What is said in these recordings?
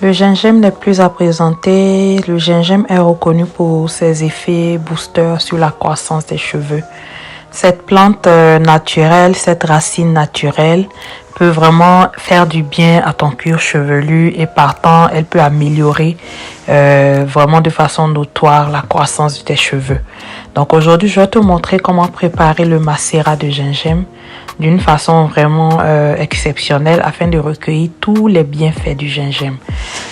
Le gingembre n'est plus à présenter. Le gingembre est reconnu pour ses effets boosters sur la croissance des cheveux. Cette plante naturelle, cette racine naturelle peut vraiment faire du bien à ton cuir chevelu et partant, elle peut améliorer vraiment de façon notoire la croissance de tes cheveux. Donc aujourd'hui, je vais te montrer comment préparer le macérat de gingembre d'une façon vraiment exceptionnelle afin de recueillir tous les bienfaits du gingembre.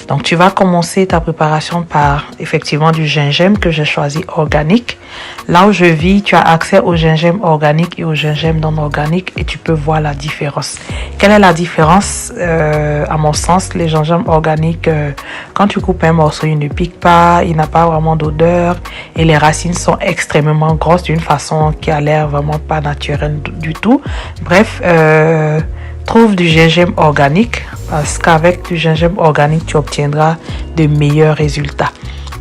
Donc tu vas commencer ta préparation par effectivement du gingembre que j'ai choisi organique. Là où je vis, tu as accès au gingembre organique et au gingembre non organique et tu peux voir la différence. Quelle est la différence? À mon sens, les gingembre organiques, quand tu coupes un morceau, il ne pique pas, il n'a pas vraiment d'odeur et les racines sont extrêmement grosses d'une façon qui a l'air vraiment pas naturelle du tout. Bref, trouve du gingembre organique parce qu'avec du gingembre organique, tu obtiendras de meilleurs résultats.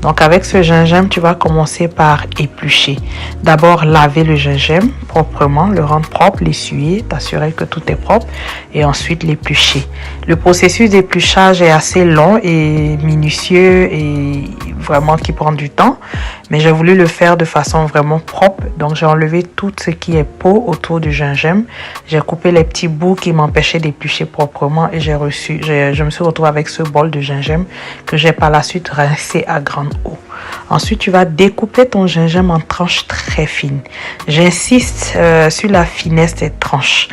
Donc avec ce gingembre, tu vas commencer par éplucher. D'abord, laver le gingembre proprement, le rendre propre, l'essuyer, t'assurer que tout est propre et ensuite l'éplucher. Le processus d'épluchage est assez long et minutieux et vraiment qui prend du temps, mais j'ai voulu le faire de façon vraiment propre. Donc j'ai enlevé tout ce qui est peau autour du gingembre. J'ai coupé les petits bouts qui m'empêchaient d'éplucher proprement et je me suis retrouvée avec ce bol de gingembre que j'ai par la suite rincé à grande eau. Ensuite, tu vas découper ton gingembre en tranches très fines. J'insiste sur la finesse des tranches.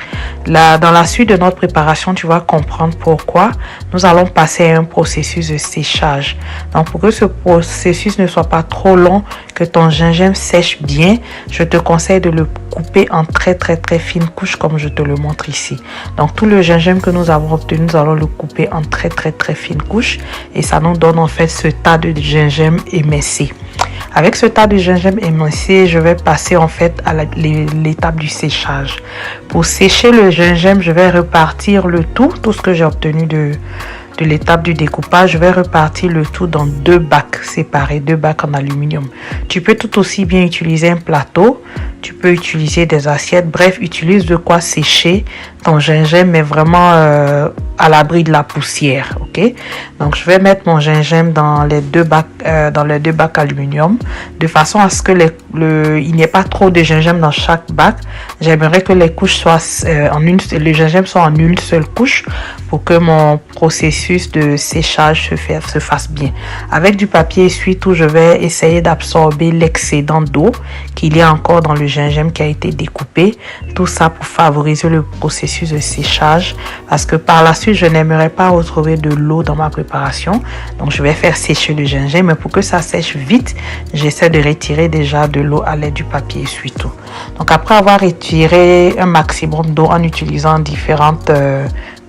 Là, dans la suite de notre préparation, tu vas comprendre pourquoi nous allons passer à un processus de séchage. Donc, pour que ce processus ne soit pas trop long, que ton gingembre sèche bien, je te conseille de le couper en très fines couches comme je te le montre ici. Donc, tout le gingembre que nous avons obtenu, nous allons le couper en très fines couches et ça nous donne en fait ce tas de gingembre émincé. Avec ce tas de gingembre émincé, je vais passer en fait à l'étape du séchage. Pour sécher le gingembre, je vais repartir le tout ce que j'ai obtenu de l'étape du découpage, je vais repartir le tout dans deux bacs séparés, deux bacs en aluminium. Tu peux tout aussi bien utiliser un plateau, tu peux utiliser des assiettes, bref, utilise de quoi sécher ton gingembre, mais vraiment à l'abri de la poussière, ok? Donc, je vais mettre mon gingembre dans les deux bacs aluminium, de façon à ce que il n'y ait pas trop de gingembre dans chaque bac. J'aimerais que les couches soient le gingembre soit en une seule couche pour que mon processus de séchage se fasse bien. Avec du papier essuie-tout, je vais essayer d'absorber l'excédent d'eau qu'il y a encore dans le gingembre qui a été découpé. Tout ça pour favoriser le processus de séchage parce que par la suite, je n'aimerais pas retrouver de l'eau dans ma préparation. Donc, je vais faire sécher le gingembre, mais pour que ça sèche vite, j'essaie de retirer déjà de l'eau à l'aide du papier essuie-tout. Donc, après avoir retiré un maximum d'eau en utilisant différentes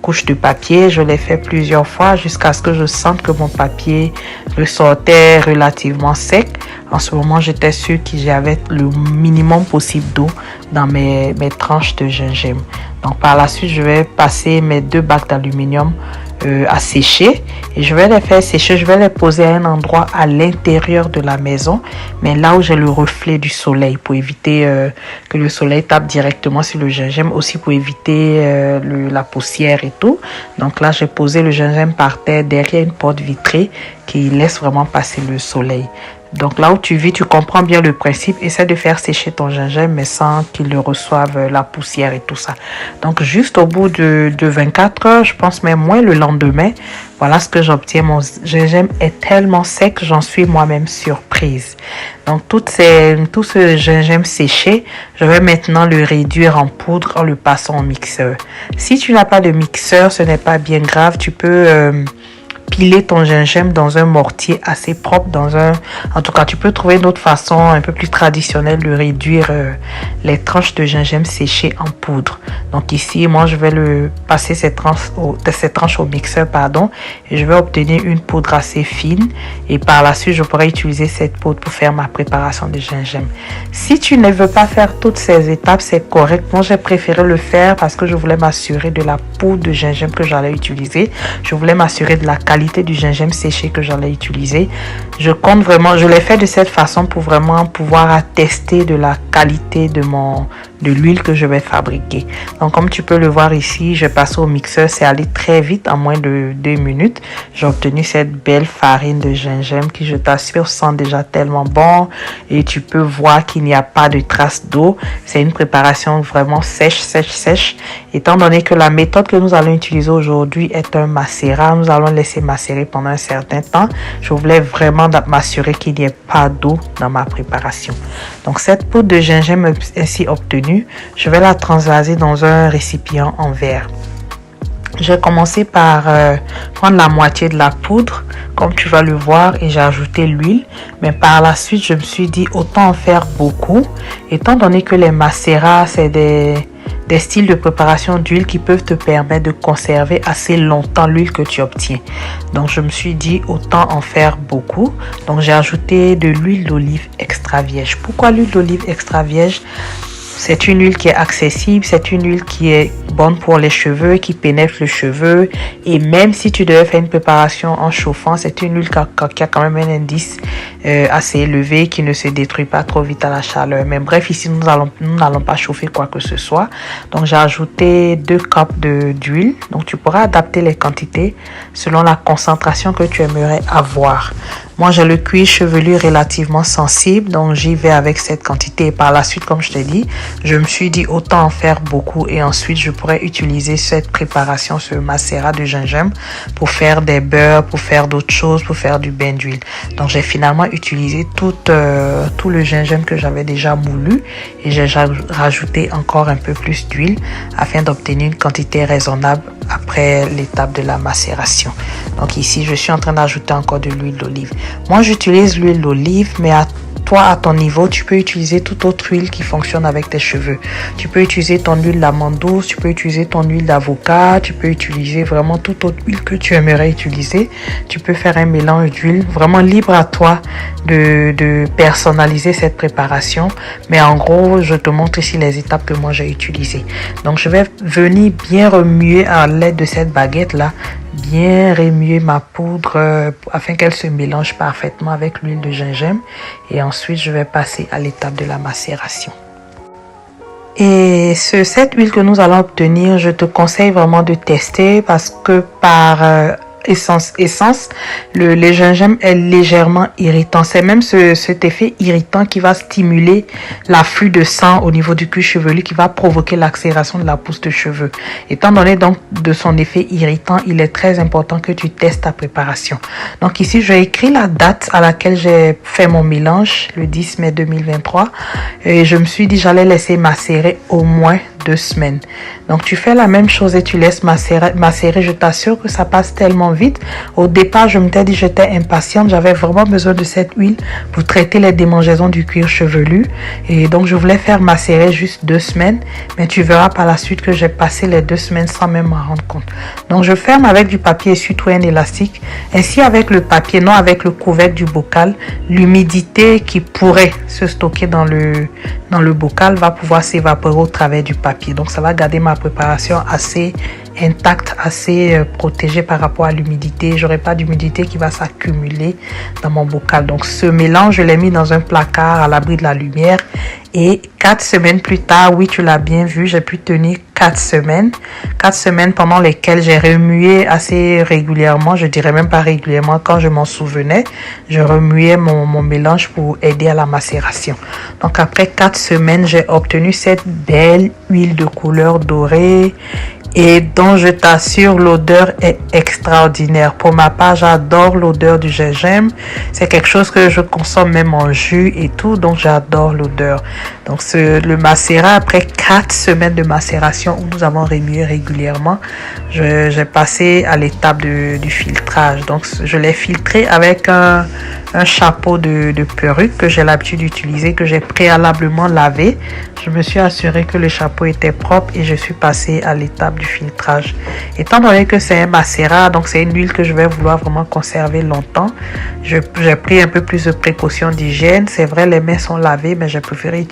couches de papier, je l'ai fait plusieurs fois jusqu'à ce que je sente que mon papier ressortait relativement sec. En ce moment, j'étais sûre que j'avais le minimum possible d'eau dans mes tranches de gingembre. Donc par la suite, je vais passer mes deux bacs d'aluminium à sécher et je vais les faire sécher. Je vais les poser à un endroit à l'intérieur de la maison, mais là où j'ai le reflet du soleil pour éviter que le soleil tape directement sur le gingembre, aussi pour éviter la poussière et tout. Donc là, j'ai posé le gingembre par terre derrière une porte vitrée qui laisse vraiment passer le soleil. Donc là où tu vis, tu comprends bien le principe. Essaie de faire sécher ton gingembre, mais sans qu'il reçoive la poussière et tout ça. Donc juste au bout de 24 heures, je pense même moins le lendemain, voilà ce que j'obtiens. Mon gingembre est tellement sec, j'en suis moi-même surprise. Donc tout ce gingembre séché, je vais maintenant le réduire en poudre en le passant au mixeur. Si tu n'as pas de mixeur, ce n'est pas bien grave. Tu peux piler ton gingembre dans un mortier assez propre, en tout cas tu peux trouver une autre façon un peu plus traditionnelle de réduire les tranches de gingembre séchées en poudre. Donc ici moi je vais passer ces tranches au mixeur et je vais obtenir une poudre assez fine et par la suite je pourrai utiliser cette poudre pour faire ma préparation de gingembre. Si tu ne veux pas faire toutes ces étapes, c'est correct. Moi j'ai préféré le faire parce que je voulais m'assurer de la poudre de gingembre que j'allais utiliser. Je voulais m'assurer de la qualité qualité du gingembre séché que j'allais utiliser. Je compte vraiment, je l'ai fait de cette façon pour vraiment pouvoir attester de la qualité de l'huile que je vais fabriquer. Donc comme tu peux le voir ici, je passe au mixeur, c'est allé très vite, en moins de 2 minutes. J'ai obtenu cette belle farine de gingembre qui, je t'assure, sent déjà tellement bon, et tu peux voir qu'il n'y a pas de traces d'eau. C'est une préparation vraiment sèche. Étant donné que la méthode que nous allons utiliser aujourd'hui est un macérat, nous allons laisser macérer pendant un certain temps. Je voulais vraiment m'assurer qu'il n'y ait pas d'eau dans ma préparation. Donc cette poudre de gingembre ainsi obtenue, je vais la transvaser dans un récipient en verre. J'ai commencé par prendre la moitié de la poudre, comme tu vas le voir, et j'ai ajouté l'huile. Mais par la suite, je me suis dit autant en faire beaucoup, étant donné que les macérats, c'est des styles de préparation d'huile qui peuvent te permettre de conserver assez longtemps l'huile que tu obtiens. Donc je me suis dit autant en faire beaucoup. Donc j'ai ajouté de l'huile d'olive extra vierge. Pourquoi l'huile d'olive extra vierge? C'est une huile qui est accessible, c'est une huile qui est bonne pour les cheveux, qui pénètre le cheveu. Et même si tu devais faire une préparation en chauffant, c'est une huile qui a quand même un indice assez élevé, qui ne se détruit pas trop vite à la chaleur. Mais bref, ici, nous n'allons pas chauffer quoi que ce soit. Donc, j'ai ajouté 2 cups d'huile. Donc, tu pourras adapter les quantités selon la concentration que tu aimerais avoir. Moi, j'ai le cuir chevelu relativement sensible, donc j'y vais avec cette quantité. Et par la suite, comme je t'ai dit, je me suis dit autant en faire beaucoup, et ensuite je pourrais utiliser cette préparation, ce macérat de gingembre, pour faire des beurres, pour faire d'autres choses, pour faire du bain d'huile. Donc j'ai finalement utilisé tout le gingembre que j'avais déjà moulu, et j'ai rajouté encore un peu plus d'huile afin d'obtenir une quantité raisonnable après l'étape de la macération. Donc ici, je suis en train d'ajouter encore de l'huile d'olive. Moi, j'utilise l'huile d'olive, mais toi, à ton niveau, tu peux utiliser toute autre huile qui fonctionne avec tes cheveux. Tu peux utiliser ton huile d'amande douce, tu peux utiliser ton huile d'avocat, tu peux utiliser vraiment toute autre huile que tu aimerais utiliser. Tu peux faire un mélange d'huile, vraiment libre à toi de personnaliser cette préparation. Mais en gros, je te montre ici les étapes que moi j'ai utilisées. Donc, je vais venir bien remuer à l'aide de cette baguette-là, bien remuer ma poudre afin qu'elle se mélange parfaitement avec l'huile de gingembre, et ensuite je vais passer à l'étape de la macération. Et cette huile que nous allons obtenir, je te conseille vraiment de tester, parce que par essence, le gingembre est légèrement irritant. C'est même cet effet irritant qui va stimuler l'afflux de sang au niveau du cuir chevelu, qui va provoquer l'accélération de la pousse de cheveux. Étant donné donc de son effet irritant, il est très important que tu testes ta préparation. Donc ici, j'ai écrit la date à laquelle j'ai fait mon mélange, le 10 mai 2023. Et je me suis dit j'allais laisser macérer au moins 2 semaines. Donc tu fais la même chose et tu laisses macérer. Je t'assure que ça passe tellement vite. Au départ, je m'étais dit j'étais impatiente, j'avais vraiment besoin de cette huile pour traiter les démangeaisons du cuir chevelu, et donc je voulais faire macérer juste 2 semaines, mais tu verras par la suite que j'ai passé les 2 semaines sans même m'en rendre compte. Donc je ferme avec du papier essuie-tout un élastique. Ainsi, avec le papier, non avec le couvercle du bocal, l'humidité qui pourrait se stocker dans le bocal va pouvoir s'évaporer au travers du papier. Donc ça va garder ma préparation assez intacte, assez protégée par rapport à l'humidité. J'aurai pas d'humidité qui va s'accumuler dans mon bocal. Donc ce mélange, je l'ai mis dans un placard à l'abri de la lumière, et 4 semaines plus tard, oui, tu l'as bien vu, j'ai pu tenir 4 semaines. 4 semaines pendant lesquelles j'ai remué assez régulièrement, je dirais même pas régulièrement, quand je m'en souvenais, je remuais mon mélange pour aider à la macération. Donc après 4 semaines, j'ai obtenu cette belle huile de couleur dorée, et dont je t'assure, l'odeur est extraordinaire. Pour ma part, j'adore l'odeur du gingembre. C'est quelque chose que je consomme même en jus et tout, donc j'adore l'odeur. Donc le macérat, après 4 semaines de macération où nous avons remué régulièrement, j'ai passé à l'étape du filtrage. Donc je l'ai filtré avec un chapeau de perruque que j'ai l'habitude d'utiliser, que j'ai préalablement lavé. Je me suis assuré que le chapeau était propre et je suis passé à l'étape du filtrage. Étant donné que c'est un macérat, donc c'est une huile que je vais vouloir vraiment conserver longtemps, j'ai pris un peu plus de précautions d'hygiène. C'est vrai, les mains sont lavées, mais j'ai préféré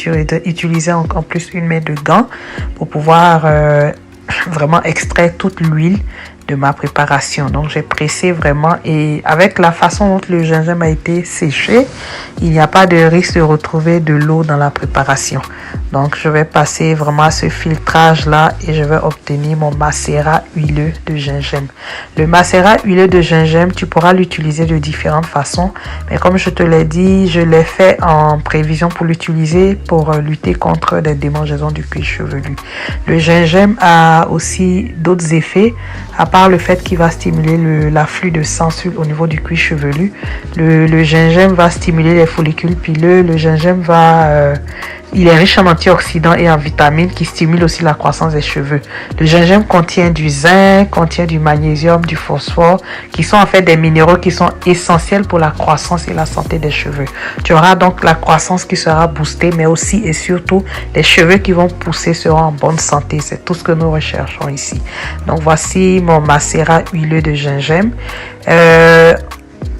utiliser en plus une main de gants pour pouvoir vraiment extraire toute l'huile de ma préparation. Donc j'ai pressé vraiment, et avec la façon dont le gingembre a été séché, il n'y a pas de risque de retrouver de l'eau dans la préparation. Donc je vais passer vraiment à ce filtrage là et je vais obtenir mon macérat huileux de gingembre. Le macérat huileux de gingembre, tu pourras l'utiliser de différentes façons, mais comme je te l'ai dit, je l'ai fait en prévision pour l'utiliser pour lutter contre des démangeaisons du cuir chevelu. Le gingembre a aussi d'autres effets, à part le fait qu'il va stimuler l'afflux de sang au niveau du cuir chevelu. Le gingembre va stimuler les follicules pileux. Le gingembre il est riche en antioxydants et en vitamines qui stimulent aussi la croissance des cheveux. Le gingembre contient du zinc, contient du magnésium, du phosphore, qui sont en fait des minéraux qui sont essentiels pour la croissance et la santé des cheveux. Tu auras donc la croissance qui sera boostée, mais aussi et surtout les cheveux qui vont pousser seront en bonne santé. C'est tout ce que nous recherchons ici. Donc voici mon macérat huileux de gingembre.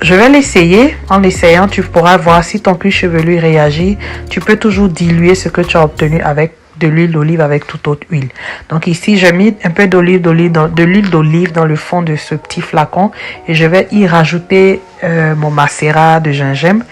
Je vais l'essayer. En l'essayant, tu pourras voir si ton cuir chevelu réagit. Tu peux toujours diluer ce que tu as obtenu avec de l'huile d'olive avec toute autre huile. Donc ici, j'ai mis un peu de l'huile d'olive dans le fond de ce petit flacon et je vais y rajouter mon macérat de gingembre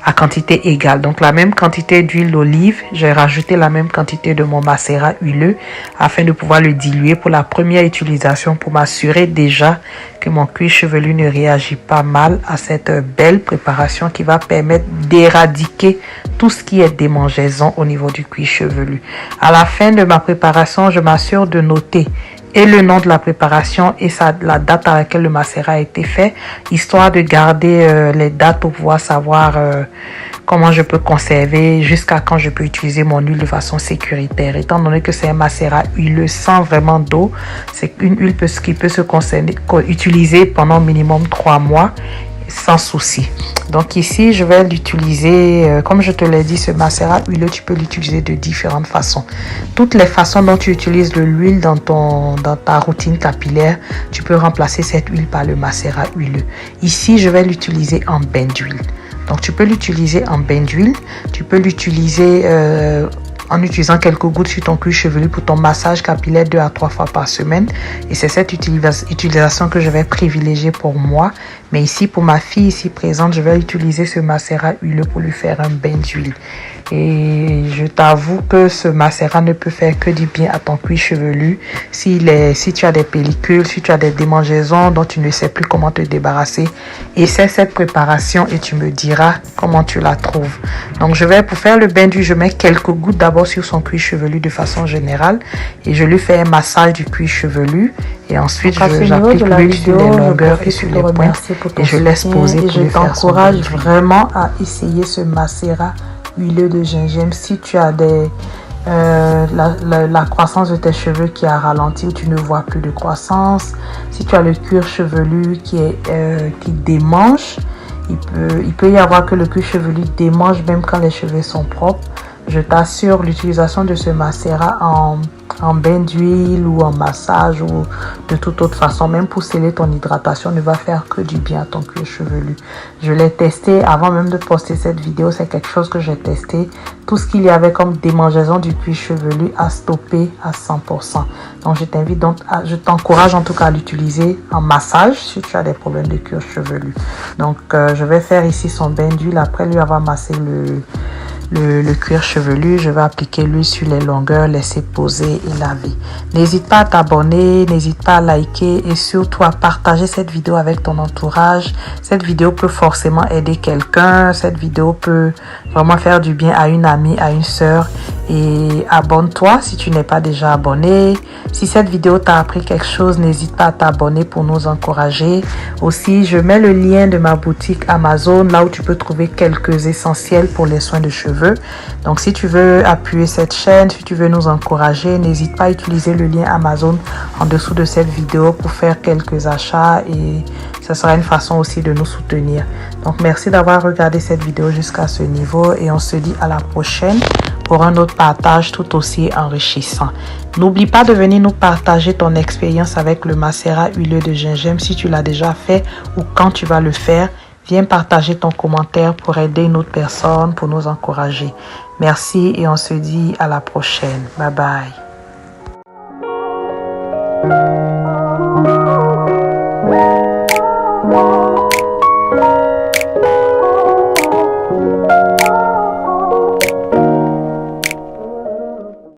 à quantité égale. Donc la même quantité d'huile d'olive, j'ai rajouté la même quantité de mon macérat huileux afin de pouvoir le diluer pour la première utilisation, pour m'assurer déjà que mon cuir chevelu ne réagit pas mal à cette belle préparation qui va permettre d'éradiquer tout ce qui est démangeaison au niveau du cuir chevelu. À la fin de ma préparation, je m'assure de noter et le nom de la préparation et la date à laquelle le macérat a été fait, histoire de garder les dates pour pouvoir savoir comment je peux conserver, jusqu'à quand je peux utiliser mon huile de façon sécuritaire. Étant donné que c'est un macérat huileux sans vraiment d'eau, c'est une huile qui peut se utiliser pendant minimum 3 mois sans souci. Donc ici, je vais l'utiliser, comme je te l'ai dit, ce macérat huileux, tu peux l'utiliser de différentes façons. Toutes les façons dont tu utilises de l'huile dans ta routine capillaire, tu peux remplacer cette huile par le macérat huileux. Ici, je vais l'utiliser en bain d'huile. Donc tu peux l'utiliser en bain d'huile, tu peux l'utiliser en utilisant quelques gouttes sur ton cuir chevelu pour ton massage capillaire 2 à 3 fois par semaine. Et c'est cette utilisation que je vais privilégier pour moi. Mais ici, pour ma fille ici présente, je vais utiliser ce macérat huileux pour lui faire un bain d'huile. Et je t'avoue que ce macérat ne peut faire que du bien à ton cuir chevelu. Si tu as des pellicules, si tu as des démangeaisons dont tu ne sais plus comment te débarrasser, essaie cette préparation et tu me diras comment tu la trouves. Donc pour faire le bain d'huile, je mets quelques gouttes d'abord sur son cuir chevelu de façon générale et je lui fais un massage du cuir chevelu. Et ensuite, j'applique l'huile sur les longueurs et sur les pointes et je laisse poser pour lui faire son bain d'huile. Je t'encourage vraiment à essayer ce macérat huileux de gingembre si tu as la croissance de tes cheveux qui a ralenti ou tu ne vois plus de croissance, si tu as le cuir chevelu qui démange. Il peut y avoir que le cuir chevelu démange même quand les cheveux sont propres. Je t'assure, l'utilisation de ce macérat en bain d'huile ou en massage ou de toute autre façon, même pour sceller ton hydratation, ne va faire que du bien à ton cuir chevelu. Je l'ai testé avant même de poster cette vidéo, c'est quelque chose que j'ai testé. Tout ce qu'il y avait comme démangeaison du cuir chevelu a stoppé à 100%. Donc je t'encourage en tout cas à l'utiliser en massage si tu as des problèmes de cuir chevelu. Donc je vais faire ici son bain d'huile après lui avoir massé le cuir chevelu. Je vais appliquer l'huile sur les longueurs, laisser poser et laver. N'hésite pas à t'abonner, n'hésite pas à liker et surtout à partager cette vidéo avec ton entourage. Cette vidéo peut forcément aider quelqu'un. Cette vidéo peut vraiment faire du bien à une amie, à une sœur. Et abonne-toi si tu n'es pas déjà abonné. Si cette vidéo t'a appris quelque chose, n'hésite pas à t'abonner pour nous encourager. Aussi, je mets le lien de ma boutique Amazon, là où tu peux trouver quelques essentiels pour les soins de cheveux. Donc, si tu veux appuyer cette chaîne, si tu veux nous encourager, n'hésite pas à utiliser le lien Amazon en dessous de cette vidéo pour faire quelques achats et ce sera une façon aussi de nous soutenir. Donc, merci d'avoir regardé cette vidéo jusqu'à ce niveau et on se dit à la prochaine pour un autre partage tout aussi enrichissant. N'oublie pas de venir nous partager ton expérience avec le macérat huileux de gingembre si tu l'as déjà fait ou quand tu vas le faire. Viens partager ton commentaire pour aider une autre personne, pour nous encourager. Merci et on se dit à la prochaine. Bye bye.